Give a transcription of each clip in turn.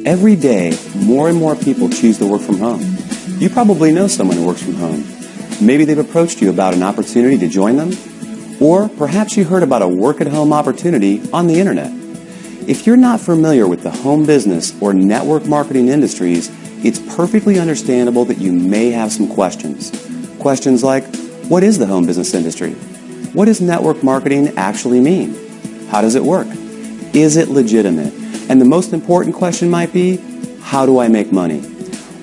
Every day, more and more people choose to work from home. You probably know someone who works from home. Maybe they've approached you about an opportunity to join them, or perhaps you heard about a work-at-home opportunity on the internet. If you're not familiar with the home business or network marketing industries, it's perfectly understandable that you may have some questions. Questions like, what is the home business industry? What does network marketing actually mean? How does it work? Is it legitimate? And the most important question might be, how do I make money?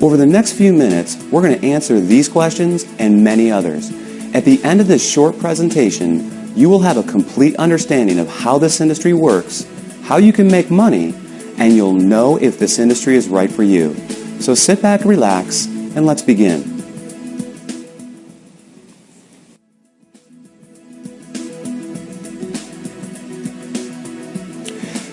Over the next few minutes, we're going to answer these questions and many others. At the end of this short presentation, you will have a complete understanding of how this industry works, how you can make money, and you'll know if this industry is right for you. So sit back, relax, and let's begin.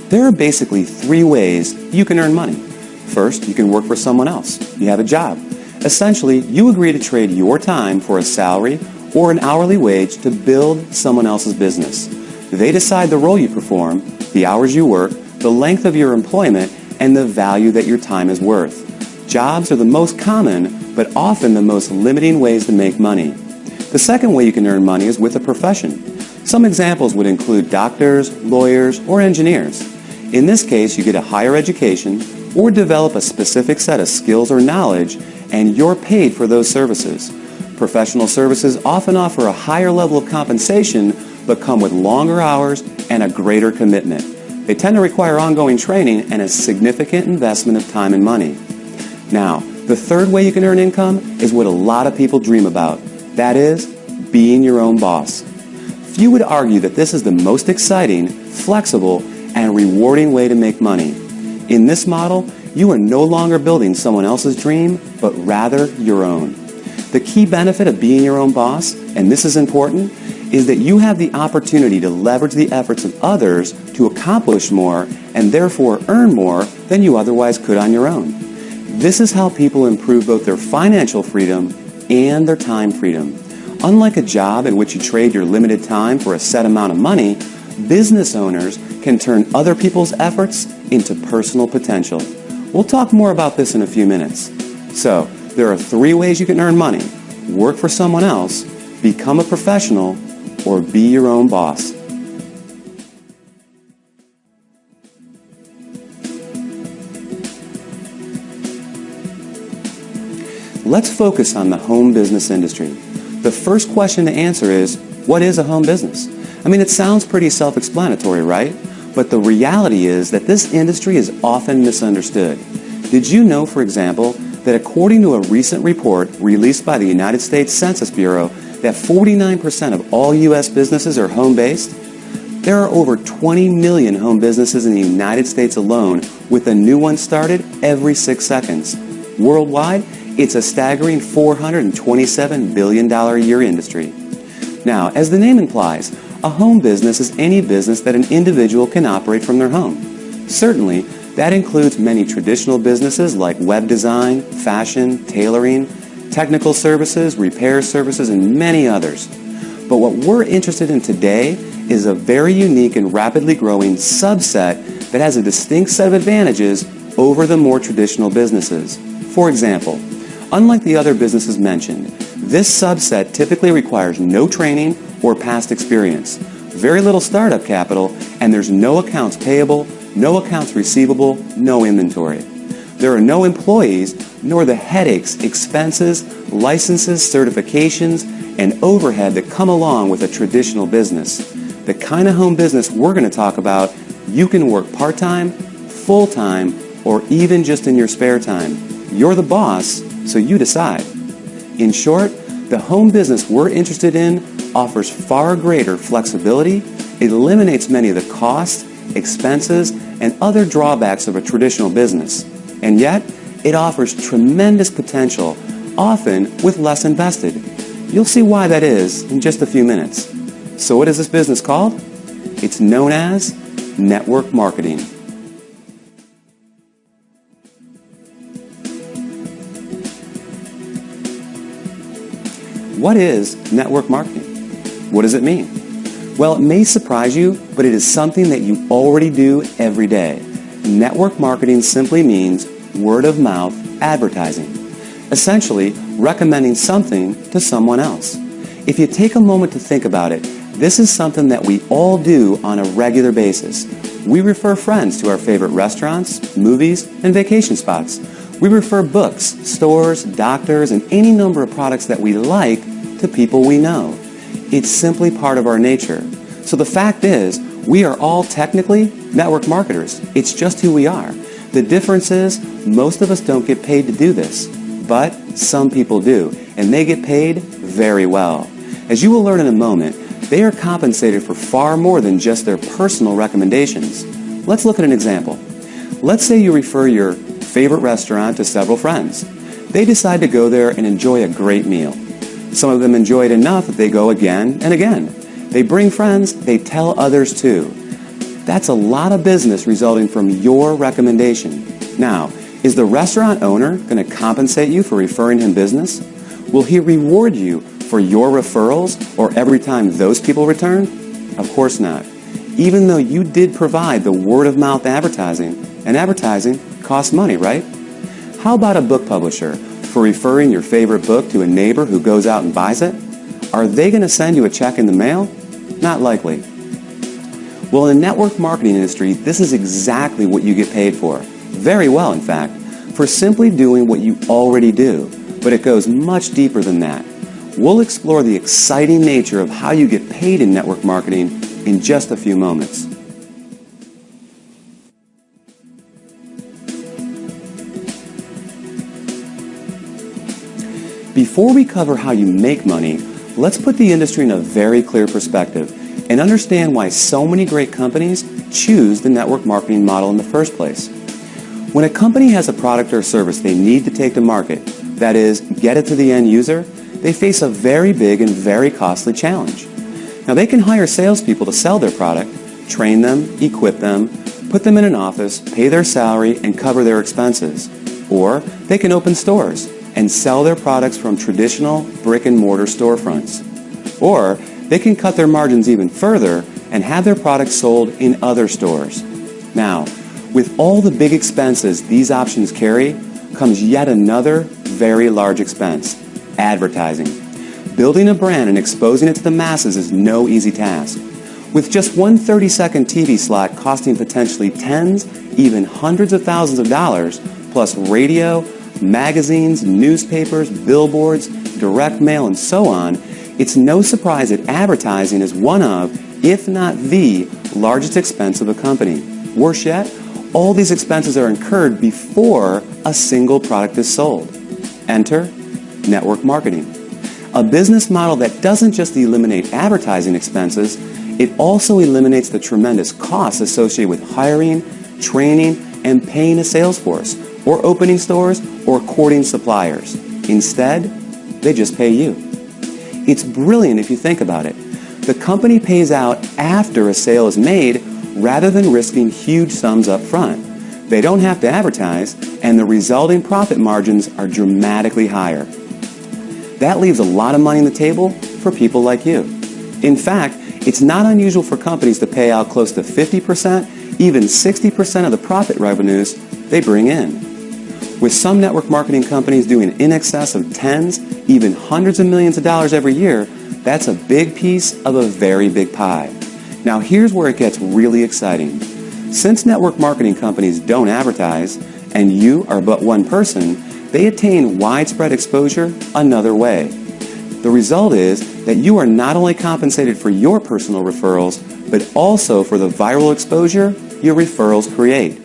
There are basically three ways you can earn money. First, you can work for someone else. You have a job. Essentially, you agree to trade your time for a salary or an hourly wage to build someone else's business. They decide the role you perform, the hours you work, the length of your employment, and the value that your time is worth. Jobs are the most common, but often the most limiting ways to make money. The second way you can earn money is with a profession. Some examples would include doctors, lawyers, or engineers. In this case, you get a higher education or develop a specific set of skills or knowledge, and you're paid for those services. Professional services often offer a higher level of compensation, but come with longer hours and a greater commitment. They tend to require ongoing training and a significant investment of time and money. Now, the third way you can earn income is what a lot of people dream about. That is, being your own boss. Few would argue that this is the most exciting, flexible, and rewarding way to make money. In this model, you are no longer building someone else's dream, but rather your own. The key benefit of being your own boss, and this is important, is that you have the opportunity to leverage the efforts of others to accomplish more and therefore earn more than you otherwise could on your own. This is how people improve both their financial freedom and their time freedom. Unlike a job in which you trade your limited time for a set amount of money, business owners can turn other people's efforts into personal potential. We'll talk more about this in a few minutes. So, there are three ways you can earn money: work for someone else, become a professional, or be your own boss. Let's focus on the home business industry. The first question to answer is, what is a home business? I mean, it sounds pretty self-explanatory, right? But the reality is that this industry is often misunderstood. Did you know, for example, that according to a recent report released by the United States Census Bureau, that 49% of all U.S. businesses are home-based? There are over 20 million home businesses in the United States alone, with a new one started every 6 seconds. Worldwide, it's a staggering $427 billion a year industry. Now, as the name implies, a home business is any business that an individual can operate from their home. Certainly, that includes many traditional businesses like web design, fashion, tailoring, technical services, repair services, and many others. But what we're interested in today is a very unique and rapidly growing subset that has a distinct set of advantages over the more traditional businesses. For example, unlike the other businesses mentioned, this subset typically requires no training or past experience, very little startup capital, and there's no accounts payable, no accounts receivable, no inventory. There are no employees, nor the headaches, expenses, licenses, certifications, and overhead that come along with a traditional business. The kind of home business we're going to talk about, you can work part-time, full-time, or even just in your spare time. You're the boss, so you decide. In short, the home business we're interested in offers far greater flexibility, it eliminates many of the costs, expenses, and other drawbacks of a traditional business. And yet, it offers tremendous potential, often with less invested. You'll see why that is in just a few minutes. So what is this business called? It's known as network marketing. What is network marketing? What does it mean? Well, it may surprise you, but it is something that you already do every day. network marketing simply means word-of-mouth advertising, essentially recommending something to someone else. If you take a moment to think about it, this is something that we all do on a regular basis. We refer friends to our favorite restaurants, movies, and vacation spots. We refer books, stores, doctors, and any number of products that we like to people we know. It's simply part of our nature. So the fact is, we are all technically network marketers. It's just who we are. The difference is, most of us don't get paid to do this, but some people do, and they get paid very well. As you will learn in a moment, they are compensated for far more than just their personal recommendations. Let's look at an example. Let's say you refer your favorite restaurant to several friends. They decide to go there and enjoy a great meal. Some of them enjoy it enough that they go again and again. They bring friends, they tell others too. That's a lot of business resulting from your recommendation. Now, is the restaurant owner going to compensate you for referring him business? Will he reward you for your referrals or every time those people return? Of course not. Even though you did provide the word-of-mouth advertising, and advertising costs money, right? How about a book publisher for referring your favorite book to a neighbor who goes out and buys it? Are they going to send you a check in the mail? Not likely. Well, in the network marketing industry, this is exactly what you get paid for. Very well, in fact, for simply doing what you already do. But it goes much deeper than that. We'll explore the exciting nature of how you get paid in network marketing in just a few moments. Before we cover how you make money, let's put the industry in a very clear perspective and understand why so many great companies choose the network marketing model in the first place. When a company has a product or service they need to take to market, that is, get it to the end user, they face a very big and very costly challenge. Now, they can hire salespeople to sell their product, train them, equip them, put them in an office, pay their salary, and cover their expenses. Or they can open stores and sell their products from traditional brick-and-mortar storefronts. Or they can cut their margins even further and have their products sold in other stores. Now, with all the big expenses these options carry, comes yet another very large expense: advertising. Building a brand and exposing it to the masses is no easy task. With just one 30-second TV slot costing potentially tens, even hundreds of thousands of dollars, plus radio, magazines, newspapers, billboards, direct mail, and so on, it's no surprise that advertising is one of, if not the, largest expense of a company. Worse yet, all these expenses are incurred before a single product is sold. Enter network marketing. A business model that doesn't just eliminate advertising expenses, it also eliminates the tremendous costs associated with hiring, training, and paying a sales force, or opening stores, or courting suppliers. Instead, they just pay you. It's brilliant if you think about it. The company pays out after a sale is made rather than risking huge sums up front. They don't have to advertise, and the resulting profit margins are dramatically higher. That leaves a lot of money on the table for people like you. In fact, it's not unusual for companies to pay out close to 50%, even 60% of the profit revenues they bring in. With some network marketing companies doing in excess of tens, even hundreds of millions of dollars every year, that's a big piece of a very big pie. Now here's where it gets really exciting. Since network marketing companies don't advertise, and you are but one person, they attain widespread exposure another way. The result is that you are not only compensated for your personal referrals, but also for the viral exposure your referrals create.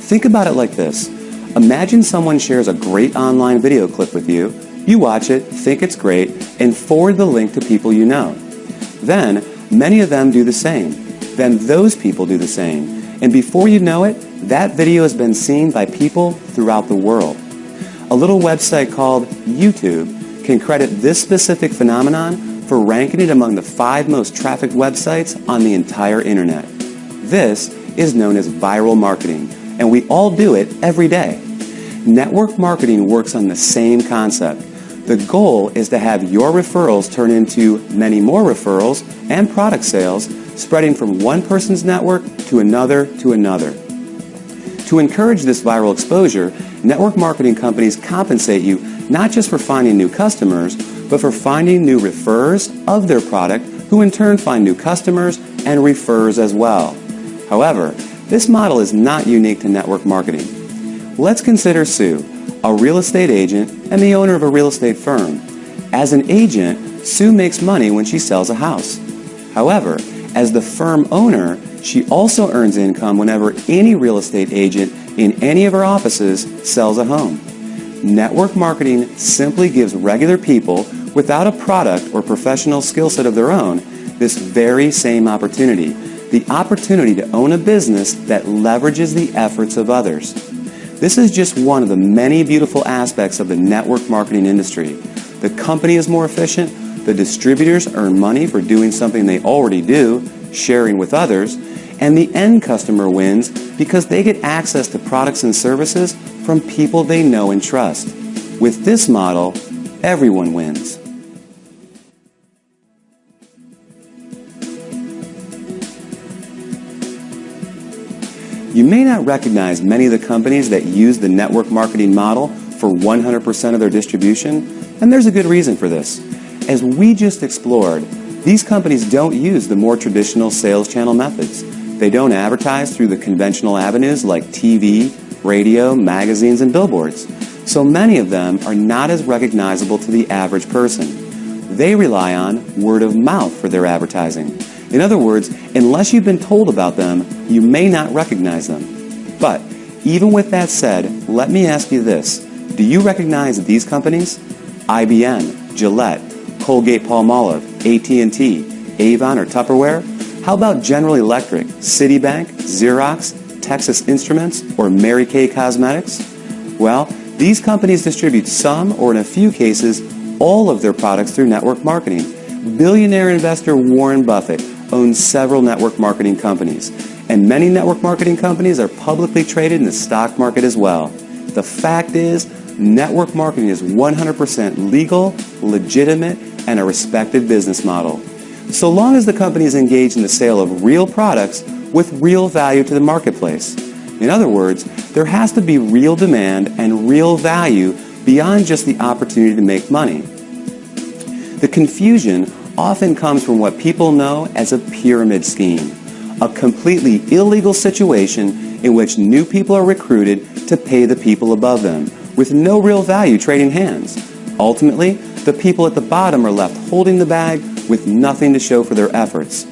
Think about it like this. Imagine someone shares a great online video clip with you. You watch it, think it's great, and forward the link to people you know. Then, many of them do the same. Then those people do the same. And before you know it, that video has been seen by people throughout the world. A little website called YouTube can credit this specific phenomenon for ranking it among the 5 most trafficked websites on the entire internet. This is known as viral marketing, and we all do it every day. Network marketing works on the same concept. The goal is to have your referrals turn into many more referrals and product sales, spreading from one person's network to another to another. To encourage this viral exposure, network marketing companies compensate you not just for finding new customers, but for finding new referrers of their product, who in turn find new customers and referrers as well. However, this model is not unique to network marketing. Let's consider Sue, a real estate agent and the owner of a real estate firm. As an agent, Sue makes money when she sells a house. However, as the firm owner, she also earns income whenever any real estate agent in any of her offices sells a home. Network marketing simply gives regular people without a product or professional skill set of their own this very same opportunity, the opportunity to own a business that leverages the efforts of others. This is just one of the many beautiful aspects of the network marketing industry. The company is more efficient, the distributors earn money for doing something they already do, sharing with others, and the end customer wins because they get access to products and services from people they know and trust. With this model, everyone wins. You may not recognize many of the companies that use the network marketing model for 100% of their distribution, and there's a good reason for this. As we just explored, these companies don't use the more traditional sales channel methods. They don't advertise through the conventional avenues like TV, radio, magazines, and billboards. So many of them are not as recognizable to the average person. They rely on word of mouth for their advertising. In other words, unless you've been told about them, you may not recognize them. But even with that said, let me ask you this. Do you recognize these companies? IBM, Gillette, Colgate-Palmolive, AT&T, Avon, or Tupperware? How about General Electric, Citibank, Xerox, Texas Instruments, or Mary Kay Cosmetics? Well, these companies distribute some, or in a few cases, all of their products through network marketing. Billionaire investor Warren Buffett owns several network marketing companies, and many network marketing companies are publicly traded in the stock market as well. The fact is, network marketing is 100% legal, legitimate, and a respected business model. So long as the company is engaged in the sale of real products with real value to the marketplace. In other words, there has to be real demand and real value beyond just the opportunity to make money. The confusion often comes from what people know as a pyramid scheme, a completely illegal situation in which new people are recruited to pay the people above them, with no real value trading hands. Ultimately, the people at the bottom are left holding the bag with nothing to show for their efforts.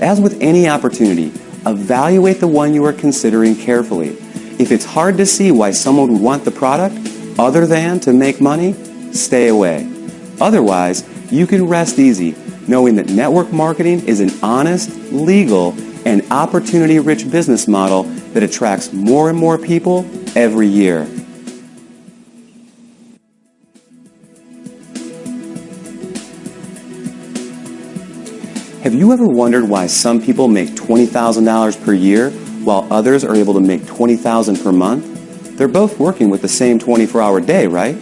As with any opportunity, evaluate the one you are considering carefully. If it's hard to see why someone would want the product other than to make money, stay away. Otherwise, you can rest easy knowing that network marketing is an honest, legal, and opportunity-rich business model that attracts more and more people every year. Have you ever wondered why some people make $20,000 per year while others are able to make $20,000 per month? They're both working with the same 24-hour day, right?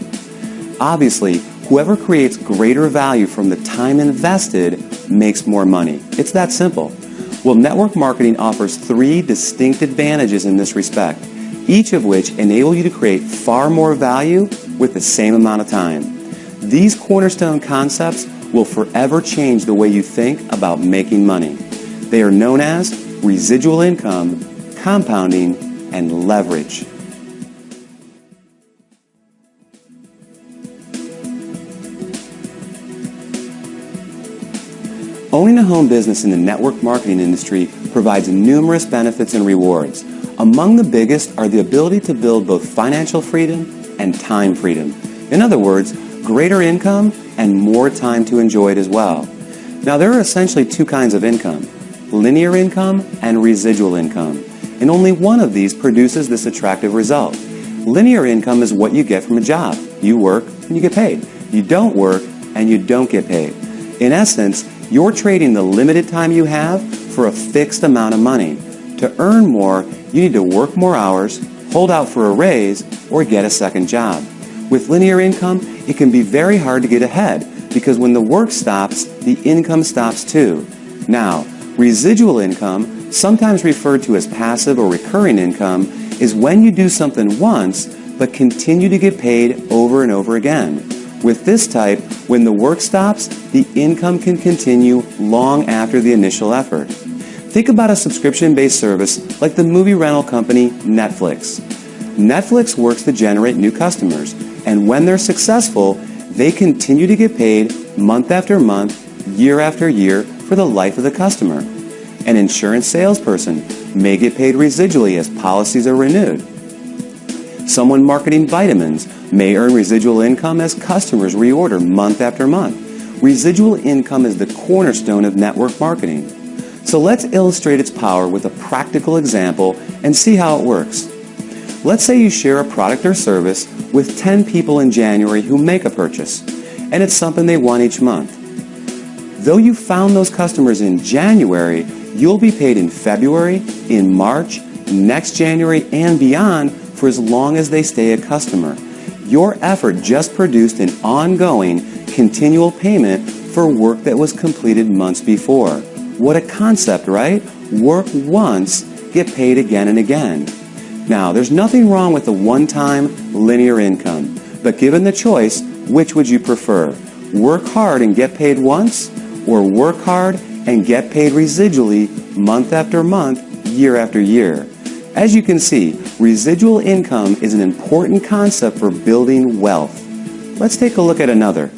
Obviously, whoever creates greater value from the time invested makes more money. It's that simple. Well, network marketing offers 3 distinct advantages in this respect, each of which enable you to create far more value with the same amount of time. These cornerstone concepts will forever change the way you think about making money. They are known as residual income, compounding, and leverage. Owning a home business in the network marketing industry provides numerous benefits and rewards. Among the biggest are the ability to build both financial freedom and time freedom. In other words, greater income and more time to enjoy it as well. Now, there are essentially 2 kinds of income, linear income and residual income, and only one of these produces this attractive result. Linear income is what you get from a job. You work and you get paid. You don't work and you don't get paid. In essence, you're trading the limited time you have for a fixed amount of money. To earn more, you need to work more hours, hold out for a raise, or get a second job. With linear income, it can be very hard to get ahead because when the work stops, the income stops too. Now, residual income, sometimes referred to as passive or recurring income, is when you do something once but continue to get paid over and over again. With this type, when the work stops, the income can continue long after the initial effort. Think about a subscription-based service like the movie rental company Netflix. Netflix works to generate new customers, and when they're successful, they continue to get paid month after month, year after year for the life of the customer. An insurance salesperson may get paid residually as policies are renewed. Someone marketing vitamins may earn residual income as customers reorder month after month. Residual income is the cornerstone of network marketing. So let's illustrate its power with a practical example and see how it works. Let's say you share a product or service with 10 people in January who make a purchase, and it's something they want each month. Though you found those customers in January, you'll be paid in February, in March, next January, and beyond for as long as they stay a customer. Your effort just produced an ongoing, continual payment for work that was completed months before. What a concept, right? Work once, get paid again and again. Now, there's nothing wrong with the one-time linear income, but given the choice, which would you prefer? Work hard and get paid once, or work hard and get paid residually month after month, year after year? As you can see, residual income is an important concept for building wealth. Let's take a look at another.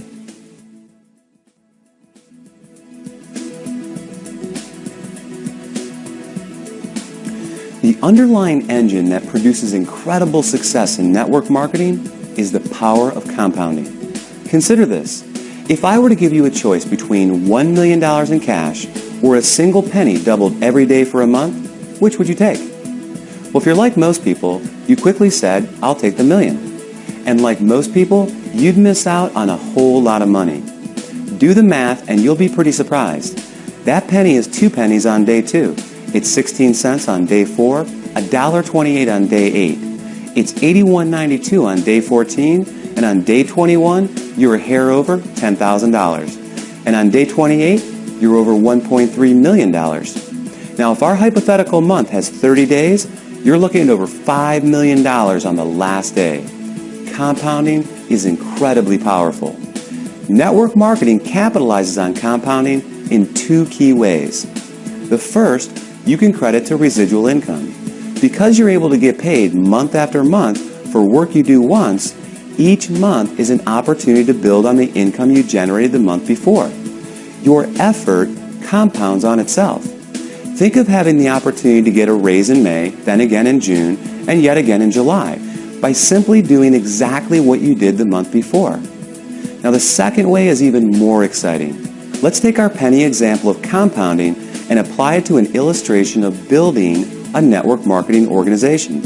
The underlying engine that produces incredible success in network marketing is the power of compounding. Consider this. If I were to give you a choice between $1 million in cash or a single penny doubled every day for a month, which would you take? Well, if you're like most people, you quickly said, I'll take the million. And like most people, you'd miss out on a whole lot of money. Do the math and you'll be pretty surprised. That penny is 2 pennies on day 2. It's 16 cents on day 4, $1.28 on day 8. It's $81.92 on day 14, and on day 21, you're a hair over $10,000. And on day 28, you're over $1.3 million. Now, if our hypothetical month has 30 days, you're looking at over $5 million on the last day. Compounding is incredibly powerful. Network marketing capitalizes on compounding in 2 key ways. The first, you can credit to residual income. Because you're able to get paid month after month for work you do once, each month is an opportunity to build on the income you generated the month before. Your effort compounds on itself. Think of having the opportunity to get a raise in May, then again in June, and yet again in July, by simply doing exactly what you did the month before. Now, the second way is even more exciting. Let's take our penny example of compounding and apply it to an illustration of building a network marketing organization.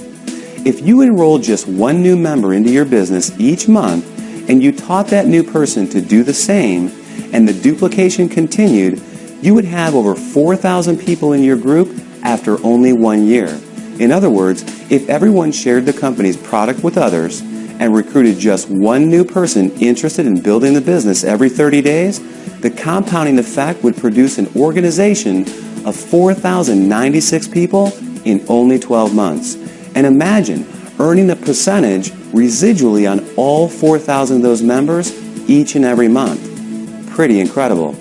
If you enroll just one new member into your business each month and you taught that new person to do the same and the duplication continued, you would have over 4,000 people in your group after only 1 year. In other words, if everyone shared the company's product with others and recruited just one new person interested in building the business every 30 days, the compounding effect would produce an organization of 4,096 people in only 12 months. And imagine earning a percentage residually on all 4,000 of those members each and every month. Pretty incredible.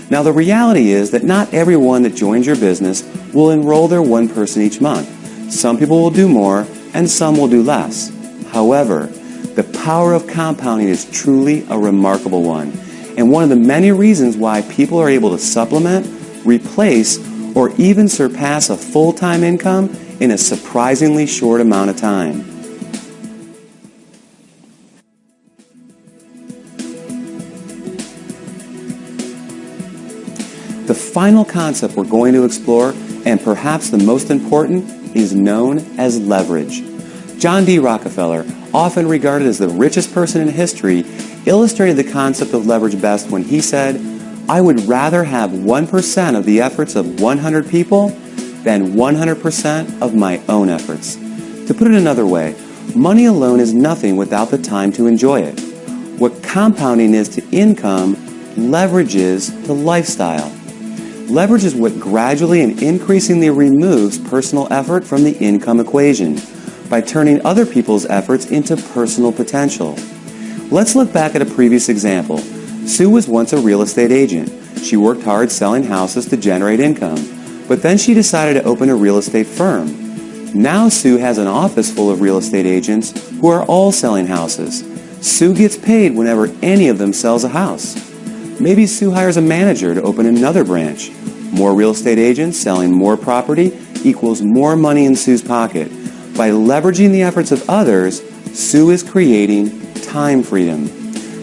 Now, the reality is that not everyone that joins your business will enroll their one person each month. Some people will do more and some will do less. However, the power of compounding is truly a remarkable one, and one of the many reasons why people are able to supplement, replace, or even surpass a full-time income in a surprisingly short amount of time. The final concept we're going to explore, and perhaps the most important, is known as leverage. John D. Rockefeller, often regarded as the richest person in history, illustrated the concept of leverage best when he said, "I would rather have 1% of the efforts of 100 people than 100% of my own efforts." To put it another way, Money alone is nothing without the time to enjoy it. What compounding is to income, leverage is to lifestyle. Leverage is what gradually and increasingly removes personal effort from the income equation by turning other people's efforts into personal potential. Let's look back at a previous example. Sue was once a real estate agent. She worked hard selling houses to generate income, but then she decided to open a real estate firm. Now Sue has an office full of real estate agents who are all selling houses. Sue gets paid whenever any of them sells a house. Maybe Sue hires a manager to open another branch. More real estate agents selling more property equals more money in Sue's pocket. By leveraging the efforts of others, Sue is creating time freedom.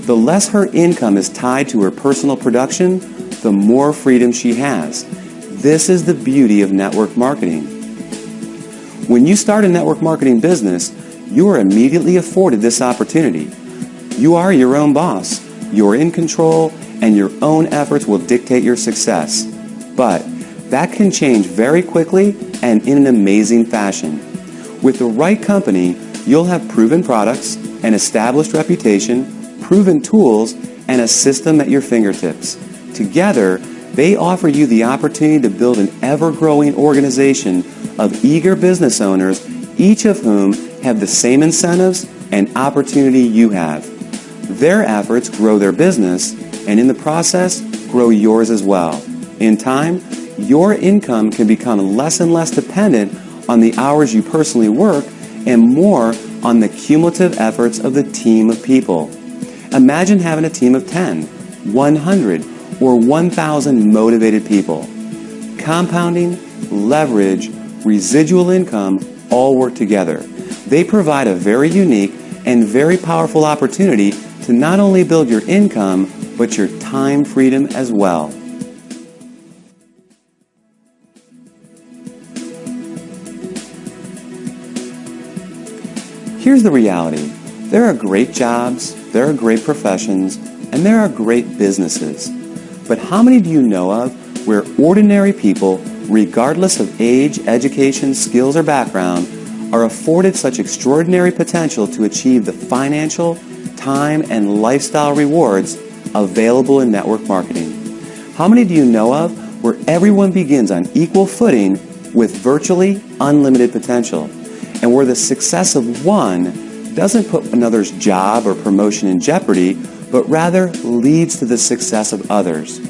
The less her income is tied to her personal production, the more freedom she has. This is the beauty of network marketing. When you start a network marketing business, you are immediately afforded this opportunity. You are your own boss. You're in control, and your own efforts will dictate your success. But that can change very quickly and in an amazing fashion. With the right company, you'll have proven products, an established reputation, proven tools, and a system at your fingertips. Together, they offer you the opportunity to build an ever-growing organization of eager business owners, each of whom have the same incentives and opportunity you have. Their efforts grow their business, and in the process, grow yours as well. In time, your income can become less and less dependent on the hours you personally work and more on the cumulative efforts of the team of people. Imagine having a team of 10, 100, or 1,000 motivated people. Compounding, leverage, residual income all work together. They provide a very unique and very powerful opportunity to not only build your income, but your time freedom as well. Here's the reality. There are great jobs, there are great professions, and there are great businesses. But how many do you know of where ordinary people, regardless of age, education, skills, or background, are afforded such extraordinary potential to achieve the financial, time, and lifestyle rewards available in network marketing? How many do you know of where everyone begins on equal footing with virtually unlimited potential, and where the success of one doesn't put another's job or promotion in jeopardy, but rather leads to the success of others?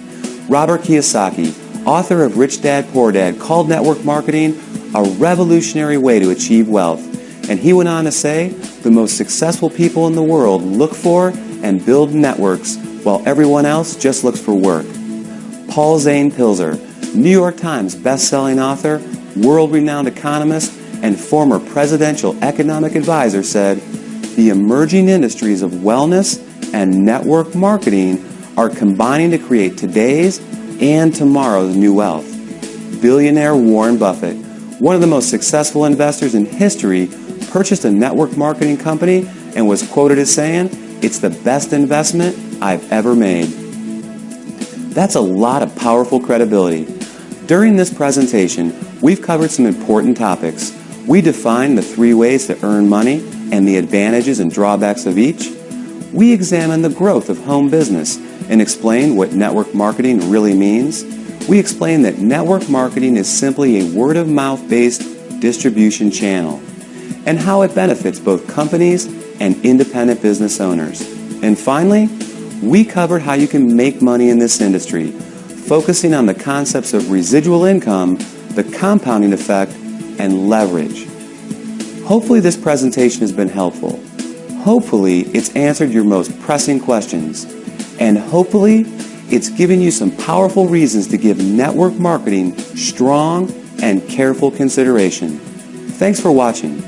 Robert Kiyosaki, author of Rich Dad, Poor Dad, called network marketing a revolutionary way to achieve wealth. And he went on to say, the most successful people in the world look for and build networks while everyone else just looks for work. Paul Zane Pilzer, New York Times best-selling author, world-renowned economist, and former presidential economic advisor, said, the emerging industries of wellness and network marketing are combining to create today's and tomorrow's new wealth. Billionaire Warren Buffett, one of the most successful investors in history, purchased a network marketing company and was quoted as saying, "It's the best investment I've ever made." That's a lot of powerful credibility. During this presentation, we've covered some important topics. We defined the 3 ways to earn money and the advantages and drawbacks of each. We examined the growth of home business and explained what network marketing really means. We explained that network marketing is simply a word-of-mouth based distribution channel and how it benefits both companies and independent business owners. And finally, we covered how you can make money in this industry, focusing on the concepts of residual income, the compounding effect, and leverage. Hopefully this presentation has been helpful. Hopefully it's answered your most pressing questions. And hopefully it's given you some powerful reasons to give network marketing strong and careful consideration. Thanks for watching.